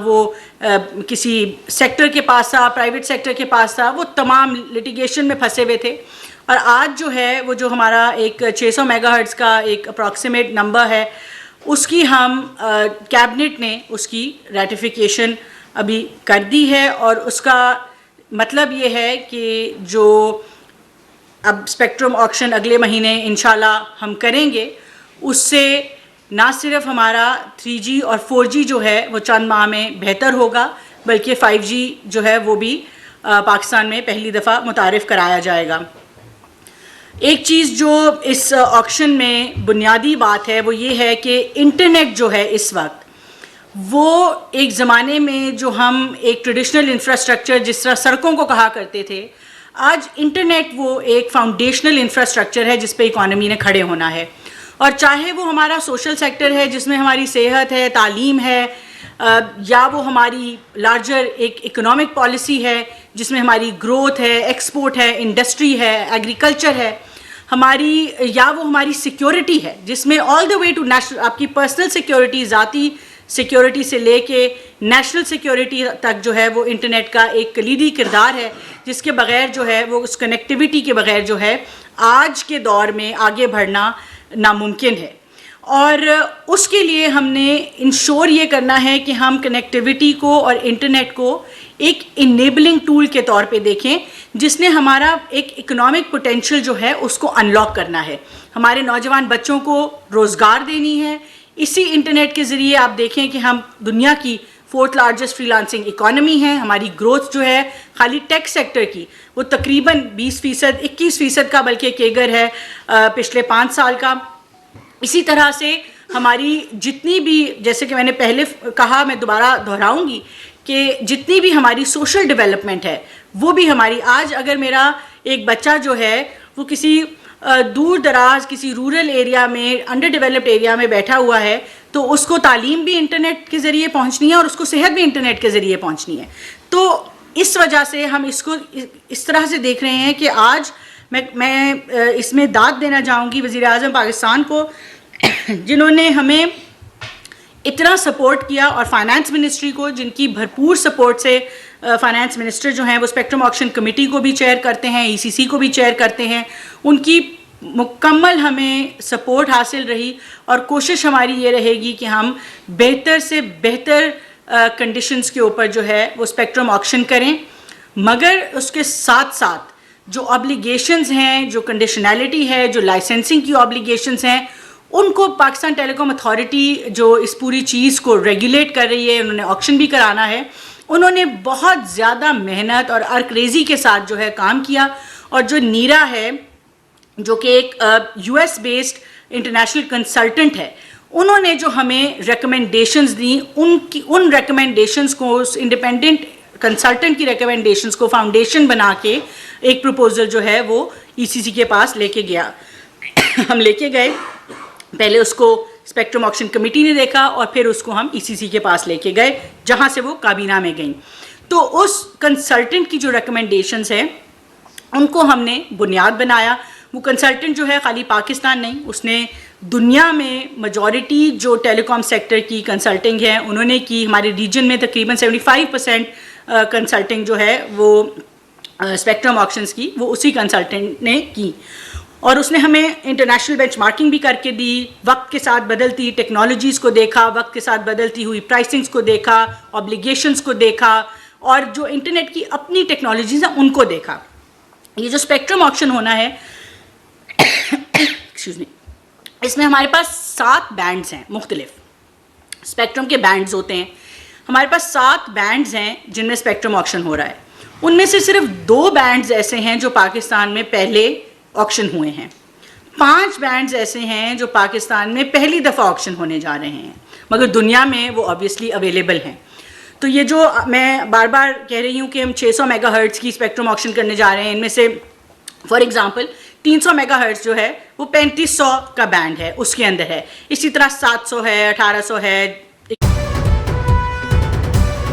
وہ کسی سیکٹر کے پاس تھا, پرائیویٹ سیکٹر کے پاس تھا, وہ تمام لٹیگیشن میں پھنسے ہوئے تھے. اور آج جو ہے وہ جو ہمارا ایک 600 میگا ہرٹز کا ایک اپروکسیمیٹ نمبر ہے, اس کی ہم کیبنٹ نے اس کی ریٹیفیکیشن ابھی کر دی ہے. اور اس کا مطلب یہ ہے کہ جو اب اسپیکٹرم آکشن اگلے مہینے انشاءاللہ ہم کریں گے, اس سے نہ صرف ہمارا 3G اور 4G جو ہے وہ چند ماہ میں بہتر ہوگا, بلکہ 5G جو ہے وہ بھی پاکستان میں پہلی دفعہ متعارف کرایا جائے گا. ایک چیز جو اس آکشن میں بنیادی بات ہے وہ یہ ہے کہ انٹرنیٹ جو ہے اس وقت وہ ایک زمانے میں جو ہم ایک ٹریڈیشنل انفراسٹرکچر جس طرح سڑکوں کو کہا کرتے تھے, آج انٹرنیٹ وہ ایک فاؤنڈیشنل انفراسٹرکچر ہے جس پہ اکانومی نے کھڑے ہونا ہے. اور چاہے وہ ہمارا سوشل سیکٹر ہے جس میں ہماری صحت ہے, تعلیم ہے, یا وہ ہماری لارجر ایک اکنامک پالیسی ہے جس میں ہماری گروتھ ہے, ایکسپورٹ ہے, انڈسٹری ہے, ایگریکلچر ہے ہماری, یا وہ ہماری سیکیورٹی ہے جس میں آل دا وے ٹو نیشنل, آپ کی پرسنل سیکیورٹی, ذاتی سیکیورٹی سے لے کے نیشنل سیکیورٹی تک جو ہے وہ انٹرنیٹ کا ایک کلیدی کردار ہے, جس کے بغیر جو ہے وہ اس کنیکٹیوٹی کے بغیر جو ہے آج کے دور میں آگے بڑھنا ناممکن ہے. اور اس کے لیے ہم نے انشور یہ کرنا ہے کہ ہم کنیکٹیوٹی کو اور انٹرنیٹ کو ایک انیبلنگ ٹول کے طور پہ دیکھیں, جس نے ہمارا ایک اکنامک پوٹینشیل جو ہے اس کو انلاک کرنا ہے, ہمارے نوجوان بچوں کو روزگار دینی ہے. اسی انٹرنیٹ کے ذریعے آپ دیکھیں کہ ہم دنیا کی 4th largest free lancing economy ہیں. ہماری گروتھ جو ہے خالی ٹیک سیکٹر کی وہ تقریباً 20%, 21% کا بلکہ کیگر ہے پچھلے 5 سال کا. اسی طرح سے ہماری جتنی بھی, جیسے کہ میں نے پہلے کہا, میں دوبارہ دہراؤں گی کہ جتنی بھی ہماری سوشل ڈیولپمنٹ ہے وہ بھی ہماری, آج اگر میرا ایک بچہ جو ہے وہ کسی دور دراز کسی رورل ایریا میں, انڈر ڈیولپڈ ایریا میں بیٹھا ہوا ہے, تو اس کو تعلیم بھی انٹرنیٹ کے ذریعے پہنچنی ہے اور اس کو صحت بھی انٹرنیٹ کے ذریعے پہنچنی ہے. تو اس وجہ سے ہم اس کو اس طرح سے دیکھ رہے ہیں کہ آج میں اس میں داد دینا چاہوں گی وزیر اعظم پاکستان کو, جنہوں نے ہمیں اتنا سپورٹ کیا, اور فائنانس منسٹری کو جن کی بھرپور سپورٹ سے فائنانس منسٹر جو ہیں وہ اسپیکٹرم آکشن کمیٹی کو بھی چیئر کرتے ہیں, ECC کو بھی چیئر کرتے ہیں, ان کی مکمل ہمیں سپورٹ حاصل رہی. اور کوشش ہماری یہ رہے گی کہ ہم بہتر سے بہتر کنڈیشنز کے اوپر جو ہے وہ اسپیکٹرم آکشن کریں, مگر اس کے ساتھ ساتھ جو آبلیگیشنز ہیں, جو کنڈیشنالٹی ہے, جو لائسنسنگ کی آبلیگیشنز ہیں, ان کو پاکستان ٹیلی کام اتھارٹی جو اس پوری چیز کو ریگولیٹ کر رہی ہے, انہوں نے آکشن بھی کرانا ہے, انہوں نے بہت زیادہ محنت اور ارک ریزی کے ساتھ جو ہے کام کیا. اور جو نیرا ہے جو کہ ایک US بیسڈ انٹرنیشنل کنسلٹنٹ ہے, انہوں نے جو ہمیں ریکمنڈیشنز دیں, ان ریکمنڈیشنز کو, اس انڈیپینڈنٹ کنسلٹنٹ کی ریکمنڈیشنز کو فاؤنڈیشن بنا کے ایک پروپوزل جو ہے وہ ECC کے پاس لے کے گیا. ہم لے کے گئے, پہلے اس کو اسپیکٹرم آکشن کمیٹی نے دیکھا اور پھر اس کو ہم ECC کے پاس لے کے گئے, جہاں سے وہ کابینہ میں گئیں. تو اس کنسلٹنٹ کی جو ریکمنڈیشنز ہیں ان کو ہم نے بنیاد بنایا. وہ کنسلٹنٹ جو ہے خالی پاکستان نہیں, اس نے دنیا میں میجورٹی جو ٹیلی کام سیکٹر کی کنسلٹنگ ہے انہوں نے کی. ہمارے ریجن میں تقریباً 75% کنسلٹنگ جو ہے وہ اسپیکٹرم آکشنز کی وہ اسی کنسلٹنٹ نے کی. اور اس نے ہمیں انٹرنیشنل بینچ مارکنگ بھی کر کے دی, وقت کے ساتھ بدلتی ٹیکنالوجیز کو دیکھا, وقت کے ساتھ بدلتی ہوئی پرائسنگز کو دیکھا, آبلیگیشنز کو دیکھا, اور جو انٹرنیٹ کی اپنی ٹیکنالوجیز ہیں ان کو دیکھا. یہ جو اسپیکٹرم آکشن ہونا ہے ایکسکیوز می, اس میں ہمارے پاس 7 بینڈز ہیں, مختلف اسپیکٹرم کے بینڈز ہوتے ہیں. ہمارے پاس 7 بینڈز ہیں جن میں اسپیکٹرم آکشن ہو رہا ہے. ان میں سے صرف 2 بینڈز ایسے ہیں جو پاکستان میں پہلے آکشن ہوئے ہیں. 5 بینڈز ایسے ہیں جو پاکستان میں پہلی دفعہ آکشن ہونے جا رہے ہیں, مگر دنیا میں وہ آبویسلی اویلیبل ہیں. تو یہ جو میں بار بار کہہ رہی ہوں کہ ہم 600 میگا ہرٹز کی اسپیکٹرم آکشن کرنے جا رہے ہیں, ان میں سے فار ایگزامپل 300 میگا ہرٹز جو ہے وہ 3500 کا بینڈ ہے, اس کے اندر ہے. اسی طرح 700 ہے, 1800 ہے,